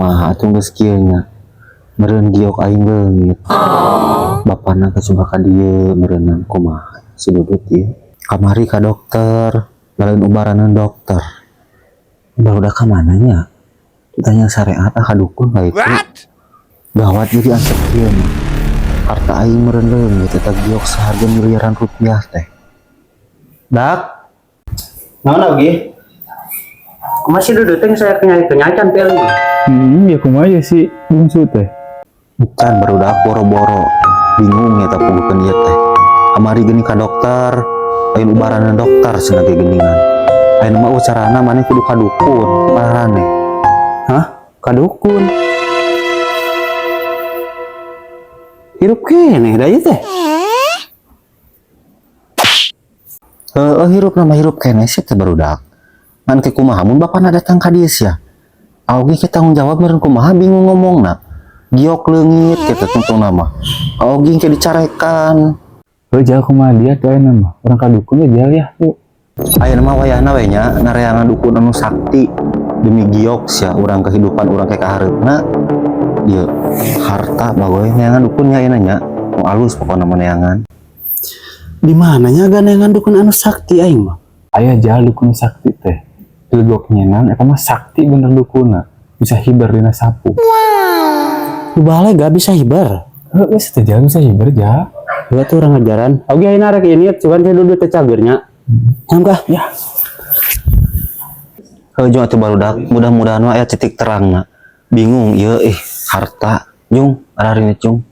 kumaha atuh geus kieu nya meureun giok aing leungit bapana coba ka dieu meureunna kumaha si Dudut ieu kamari ka dokter lain ubaranan dokter udah ka mananya ditanya syariat ka dukun ka itu gawat jadi ansep kieu harta aing meureun leungit eta giok saharga miliaran rupiah teh dak naon lagi masih Dudut teh saya kenyacan pilih ya kumaha ya si bungsu teh can barudak boro-boro bingung ya tapi bukan ieu teh kamari geuning ka dokter lain ubaranan dokter cenah ge geuningan lain mah carana maneh kudu ka dukun parane hah ka dukun hirup keneh da ieu teh hirup nama hirup keneh sih teh barudak ngan ke kumaha mun bapana datang ka dieu sia Augi kita tanggung jawab meureun kumaha bingung ngomongna giok leungit kita tuntung nama Augi ke dicarekan jauh kumaha dia tuh ayeuna mah urang ka dukun jauh ya yuk ayeuna mah wayahna we nya nareangan dukun anu sakti demi giok sia urang kehidupan urang ke kahareupna ieu harta bagoe neangan dukunnya ayeuna nya nu alus pokona neangan di mana nya ganeangan dukun anu sakti aing mah aya jal dukun sakti teh legok nyenan eta mah sakti bener dukunna bisa hibar dina sapu di balai gak bisa hibar geus teh jal bisa hibar ja gua tuh orang ngajaran oke ayeuna rek ini cuman saya duduk teh cagernya angkah ya jeung atuh barudak mudah-mudahan aya titik terangna bingung ieu harta jung araring cung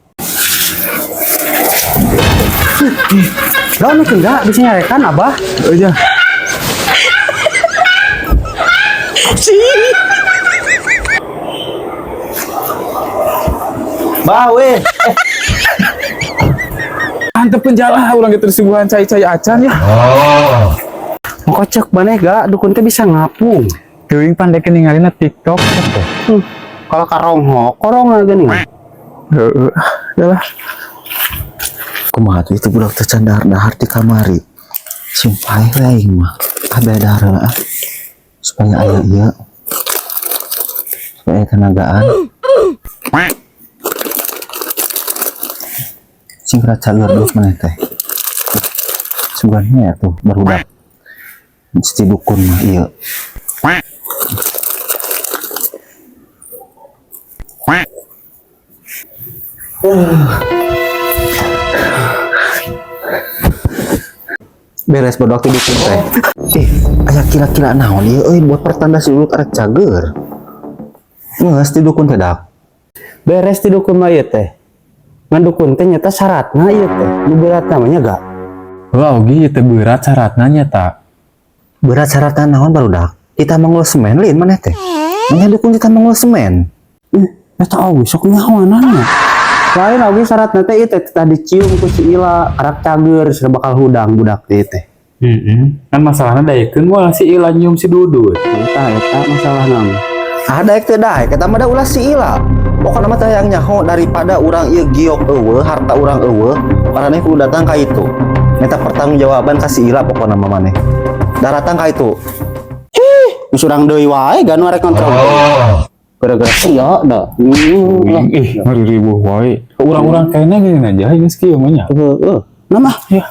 Gak mungkin gak bisa nyarekan abah ja bawe antep penjala urang gitu subuhan cai-cai acan ya kocok maneh gak dukun teh bisa ngapung teuing pandai keningalina TikTok teh kalau karongho korong aja nih heeh yalah kumaha tuh itu budak teh candar dahar di kamari sumpah aing mah ada dahar supaya aya ieu supaya tenagaan sing raca leureuk maneh teh sugannya ya tuh barudak mesti dukun mah ieu beres bodoh di dukun teh aya kira-kira naon ieu euy buat pertanda si Dudut arek cager geus di dukun teh dak beres di dukun mah ieu teh ngan dukun teh nyata syaratna ieu teh nu berat namanya gak lah oge teh berat syaratna nyata berat syaratna naon barudak kita mangul semen lain maneh teh nya dukun kita mangul semen eta oge sok nyahoanana lain oge syaratna teh ieu teh tadi cium ku si Ila arak cager sudah bakal hudang budak teh teh kan masalahna daekeun moal si Ila nyium si Dudut eta masalahna ada ek teh daek eta mah da ulah si Ila pokokna mah teh yang nyaho daripada urang ieu giok eueuh harta urang eueuh paraneh kudu datang ka itu eta pertanggungjawaban ka si Ila pokokna mah maneh da datang ka itu geus urang deui wae ganu arek kontrol gara-gara sia da ngeri ribuh wae urang-urang kayaknya gini aja geus kieu mah nya nama ya